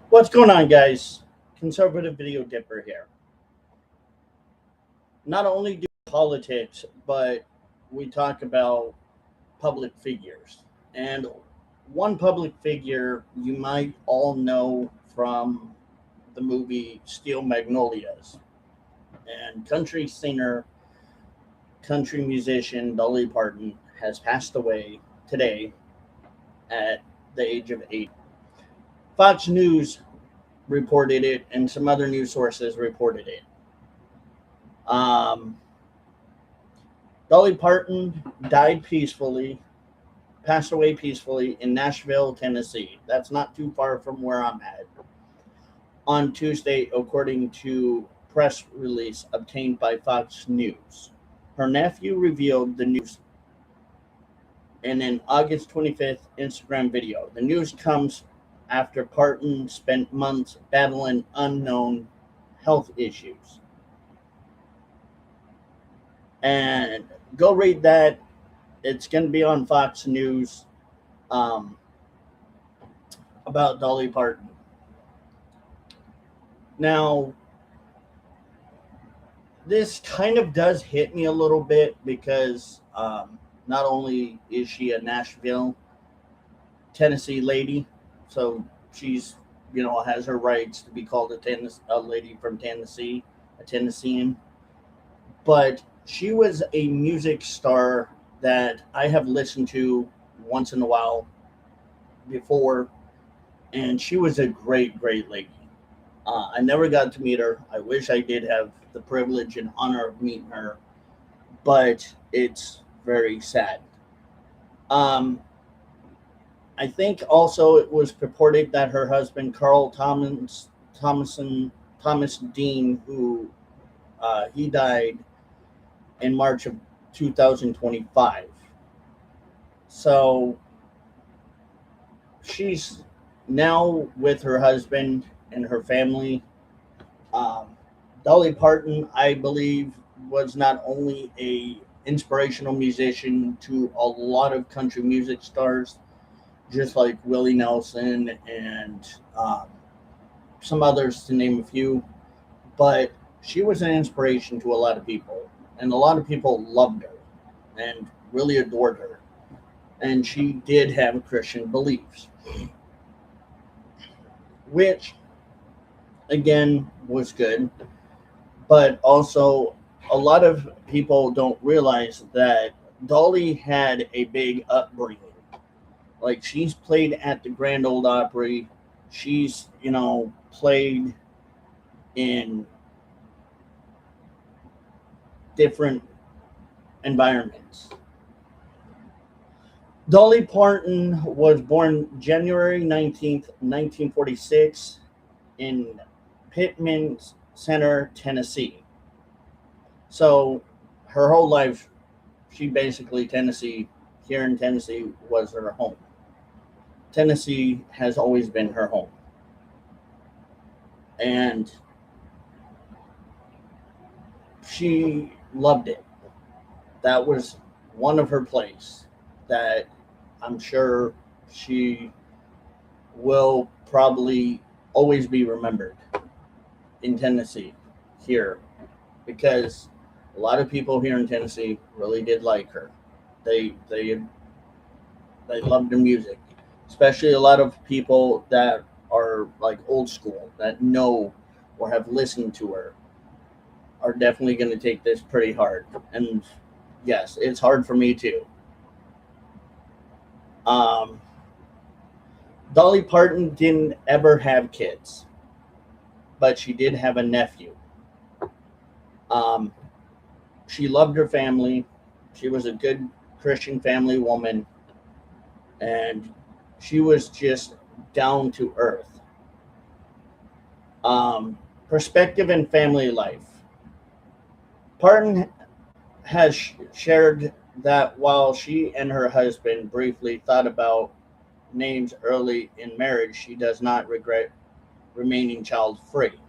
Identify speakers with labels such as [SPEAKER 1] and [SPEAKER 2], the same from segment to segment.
[SPEAKER 1] What's going on, guys? Conservative Video Dipper here. Not only do politics, but we talk about public figures. And one public figure you might all know from the movie Steel Magnolias. And country singer, country musician Dolly Parton has passed away today at the age of 80. Fox News reported it, and some other news sources reported it. Um, Dolly Parton died peacefully, passed away peacefully in Nashville, Tennessee. That's not too far from where I'm at. On Tuesday, according to press release obtained by Fox News. Her nephew revealed the news in an August 25th Instagram video. The news comes after Parton spent months battling unknown health issues. And go read that. It's going to be on Fox News um, about Dolly Parton. Now, this kind of does hit me a little bit because not only is she a Nashville, Tennessee lady, so she's has her rights to be called a lady from Tennessee, a Tennessean, but she was a music star that I have listened to once in a while before, and she was a great lady. I never got to meet her. I wish I did have the privilege and honor of meeting her, but it's very sad. Um, I think also it was purported that her husband Carl Thomas Dean, who he died in March of 2025. So she's now with her husband and her family. Um, Dolly Parton, I believe, was not only a inspirational musician to a lot of country music stars, just like Willie Nelson and some others, to name a few, but she was an inspiration to a lot of people, and a lot of people loved her and really adored her. And she did have Christian beliefs, which again was good, but also a lot of people don't realize that Dolly had a big upbringing. Like, she's played at the Grand Ole Opry. She's, played in different environments. Dolly Parton was born January 19th, 1946 in Pittman Center, Tennessee. So her whole life, she basically here in Tennessee was her home. Tennessee has always been her home. And she loved it. That was one of her plays that I'm sure she will probably always be remembered in Tennessee here, because a lot of people here in Tennessee really did like her. They loved her music, especially a lot of people that are like old school that know or have listened to her are definitely going to take this pretty hard. And yes, it's hard for me too. Um, Dolly Parton didn't ever have kids, but she did have a nephew. Um, she loved her family. She was a good Christian family woman, and she was just down to earth. Perspective in family life. Parton has shared that while she and her husband briefly thought about names early in marriage, she does not regret remaining child free.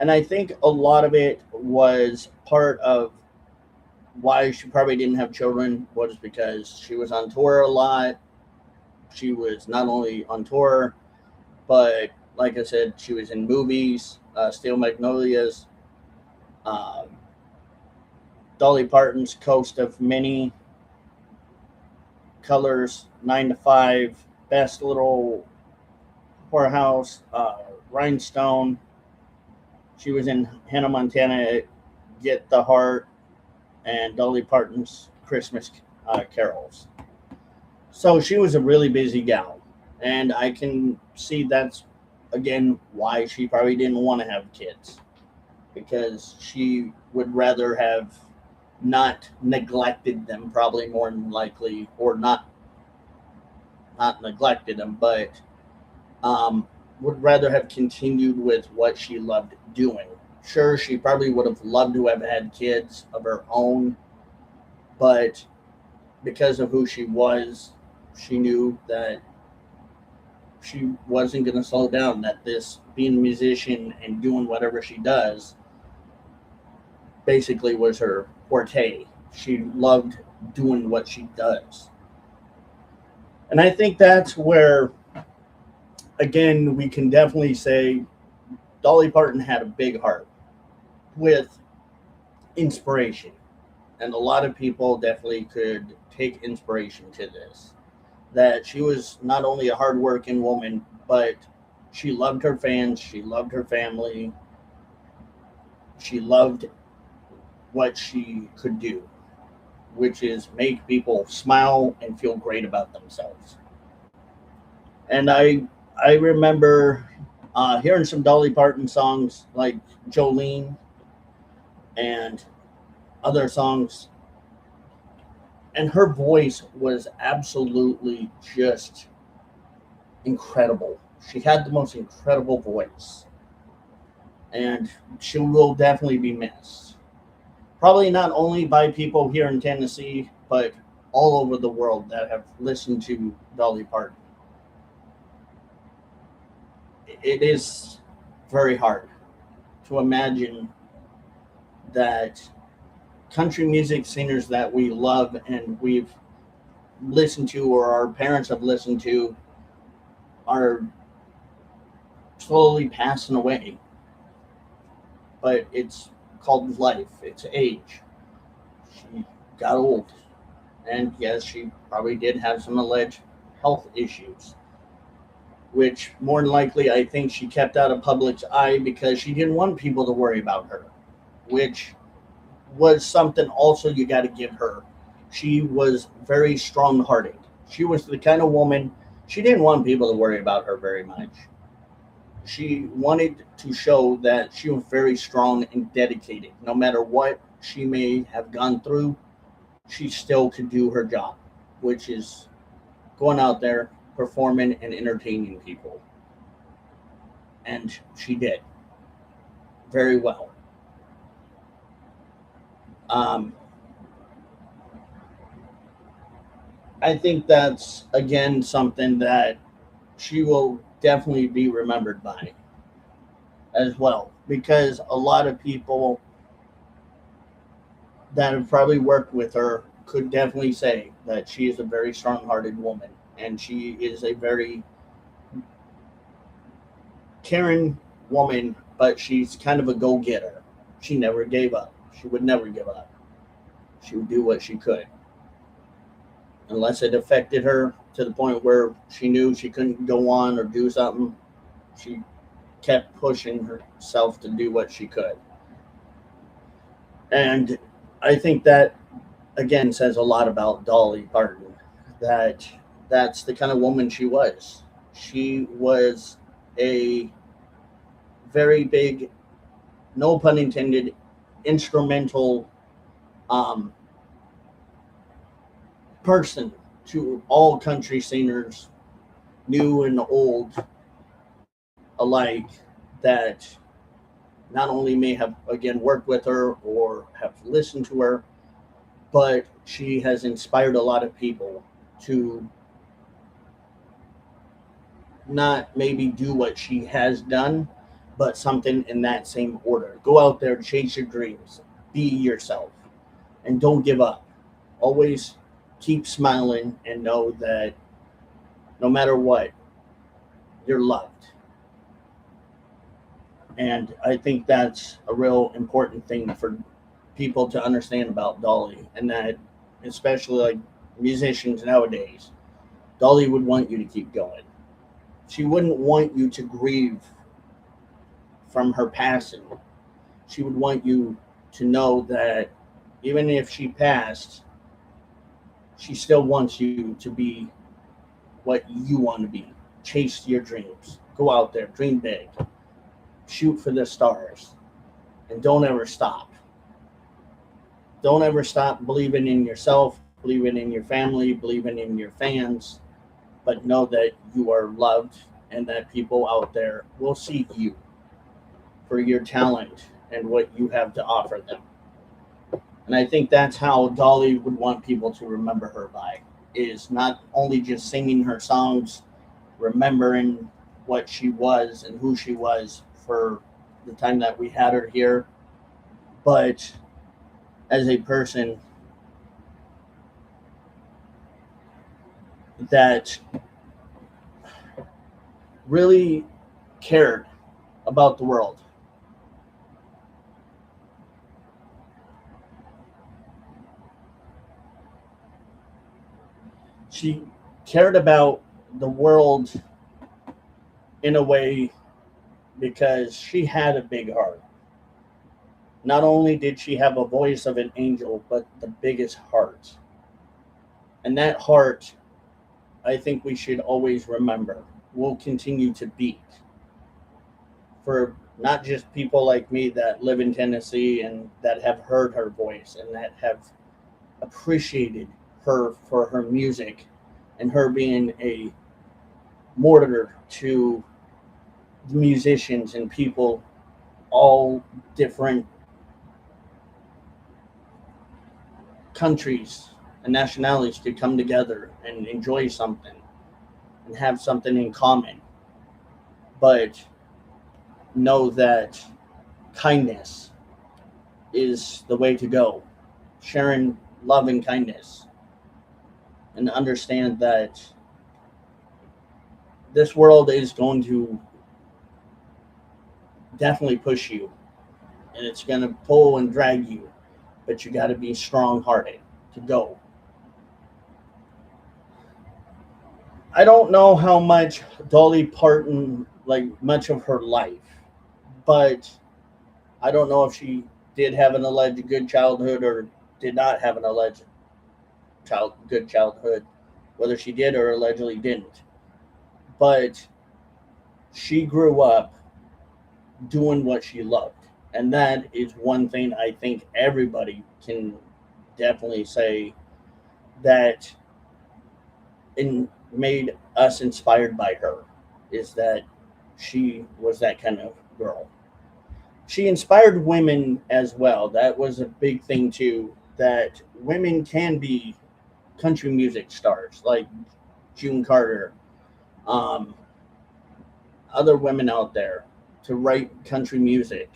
[SPEAKER 1] And I think a lot of it was part of why she probably didn't have children was because she was on tour a lot. She was not only on tour, but like I said, she was in movies, Steel Magnolias, uh, Dolly Parton's Coast of Many Colors, 9 to 5, Best Little Whorehouse, Rhinestone. She was in Hannah Montana, Get the Heart, and Dolly Parton's Christmas Carols. So she was a really busy gal. And I can see that's, again, why she probably didn't want to have kids. Because she would rather have not neglected them, probably more than likely, or not neglected them, but um, would rather have continued with what she loved doing. Sure, she probably would have loved to have had kids of her own, but because of who she was, she knew that she wasn't going to slow down, that this being a musician and doing whatever she does basically was her forte. She loved doing what she does. And I think that's where, again, we can definitely say Dolly Parton had a big heart with inspiration. And a lot of people definitely could take inspiration to this. That she was not only a hardworking woman, but she loved her fans, she loved her family, she loved what she could do, which is make people smile and feel great about themselves. And I remember hearing some Dolly Parton songs like Jolene and other songs, and her voice was absolutely just incredible. She had the most incredible voice, and she will definitely be missed. Probably not only by people here in Tennessee, but all over the world that have listened to Dolly Parton. It is very hard to imagine that country music singers that we love and we've listened to or our parents have listened to are slowly passing away. But it's called life, it's age. She got old. And yes, she probably did have some alleged health issues, which more than likely I think she kept out of public's eye because she didn't want people to worry about her, which was something also you got to give her. She was very strong hearted. She was the kind of woman, she didn't want people to worry about her very much. She wanted to show that she was very strong and dedicated. No matter what she may have gone through, she still could do her job, which is going out there, performing, and entertaining people. And she did very well. Um, I think that's, again, something that she will definitely be remembered by as well, because a lot of people that have probably worked with her could definitely say that she is a very strong hearted woman and she is a very caring woman, but she's kind of a go getter. She never gave up. She would never give up. She would do what she could, unless it affected her to the point where she knew she couldn't go on or do something. She kept pushing herself to do what she could. And I think that, again, says a lot about Dolly Parton. That that's the kind of woman she was. She was a very big, no pun intended, instrumental um, person to all country singers, new and old alike, that not only may have, again, worked with her or have listened to her, but she has inspired a lot of people to not maybe do what she has done, but something in that same order. Go out there, chase your dreams, be yourself, and don't give up. Always keep smiling and know that no matter what, you're loved. And I think that's a real important thing for people to understand about Dolly, and that especially like musicians nowadays, Dolly would want you to keep going. She wouldn't want you to grieve from her passing. She would want you to know that even if she passed, she still wants you to be what you want to be. Chase your dreams. Go out there, dream big, shoot for the stars, and don't ever stop. Don't ever stop believing in yourself, believing in your family, believing in your fans, but know that you are loved and that people out there will see you for your talent and what you have to offer them. And I think that's how Dolly would want people to remember her by, is not only just singing her songs, remembering what she was and who she was for the time that we had her here, but as a person that really cared about the world. She cared about the world in a way because she had a big heart. Not only did she have a voice of an angel, but the biggest heart. And that heart, I think we should always remember, will continue to beat for not just people like me that live in Tennessee and that have heard her voice and that have appreciated her for her music and her being a martyr to the musicians and people all different countries and nationalities to come together and enjoy something and have something in common. But know that kindness is the way to go. Sharing love and kindness. And understand that this world is going to definitely push you. And it's going to pull and drag you. But you got to be strong hearted to go. I don't know how much Dolly Parton, like much of her life, but I don't know if she did have an alleged good childhood or did not have an alleged good childhood, whether she did or allegedly didn't. But she grew up doing what she loved. And that is one thing I think everybody can definitely say that made us inspired by her, is that she was that kind of girl. She inspired women as well. That was a big thing too, that women can be country music stars like June Carter, um, other women out there to write country music.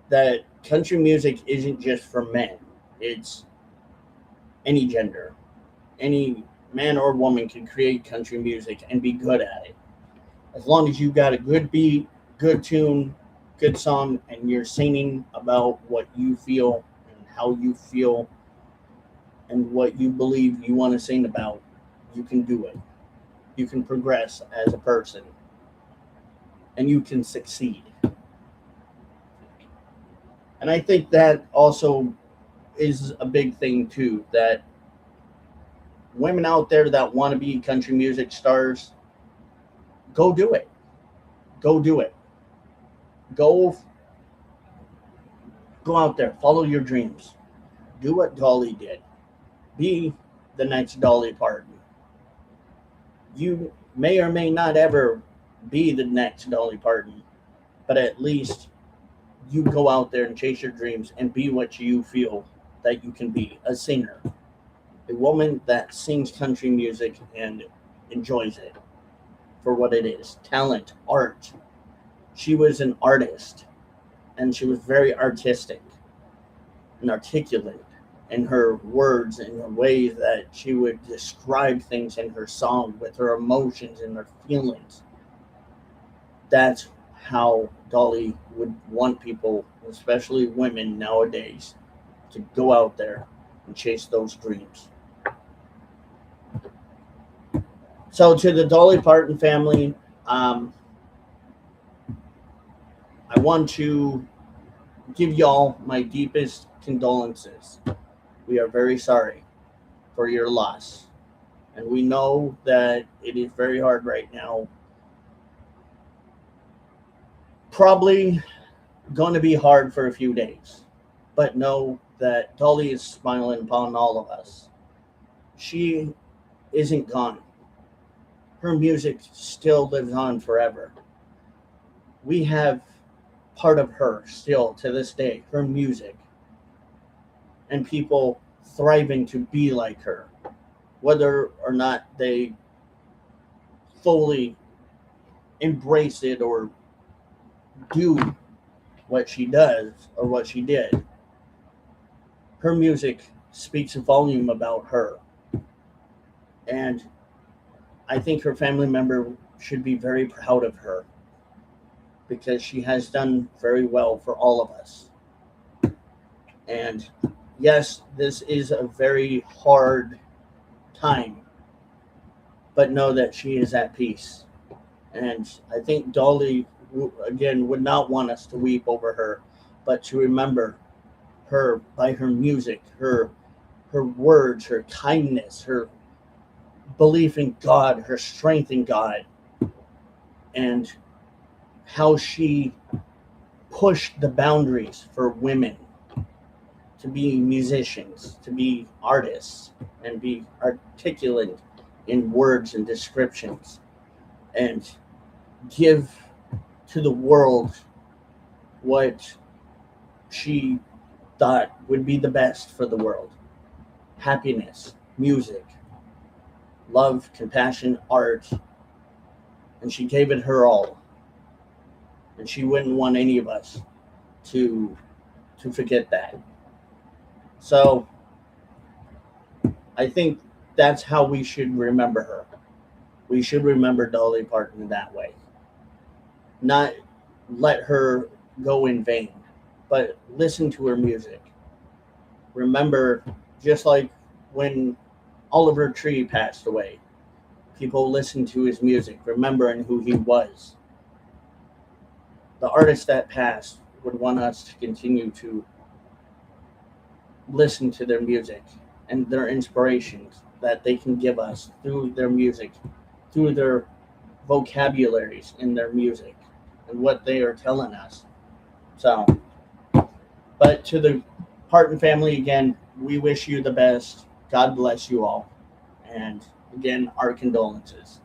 [SPEAKER 1] That country music isn't just for men, it's any gender. Any man or woman can create country music and be good at it. As long as you got a good beat, good tune, good song, and you're singing about what you feel and how you feel and what you believe you want to sing about, you can do it. You can progress as a person and you can succeed. And I think that also is a big thing too, that women out there that want to be country music stars, go do it. Go do it. Go go out there, follow your dreams. Do what Dolly did. Be the next Dolly Parton. You may or may not ever be the next Dolly Parton, but at least you go out there and chase your dreams and be what you feel that you can be, a singer, a woman that sings country music and enjoys it for what it is, talent, art. She was an artist and she was very artistic and articulate. and her words and the way that she would describe things in her song with her emotions and her feelings. That's how Dolly would want people, especially women nowadays, to go out there and chase those dreams. So, to the Dolly Parton family, I want to give y'all my deepest condolences. We are very sorry for your loss. And we know that it is very hard right now. Probably going to be hard for a few days. But know that Dolly is smiling upon all of us. She isn't gone. Her music still lives on forever. We have part of her still to this day, her music, and people thriving to be like her, whether or not they fully embrace it or do what she does or what she did. Her music speaks a volume about her. And I think her family member should be very proud of her because she has done very well for all of us. And yes, this is a very hard time, but know that she is at peace. And I think Dolly, again, would not want us to weep over her, but to remember her by her music, her words, her kindness, her belief in God, her strength in God, and how she pushed the boundaries for women to be musicians, to be artists, and be articulate in words and descriptions, and give to the world what she thought would be the best for the world: happiness, music, love, compassion, art. And she gave it her all. And she wouldn't want any of us to forget that. So I think that's how we should remember her. We should remember Dolly Parton that way. Not let her go in vain, but listen to her music. Remember, just like when Oliver Tree passed away, people listened to his music, remembering who he was. The artists that passed would want us to continue to listen to their music and their inspirations that they can give us through their music, through their vocabularies in their music and what they are telling us. So, but to the Parton family, again, we wish you the best. God bless you all. And again, our condolences.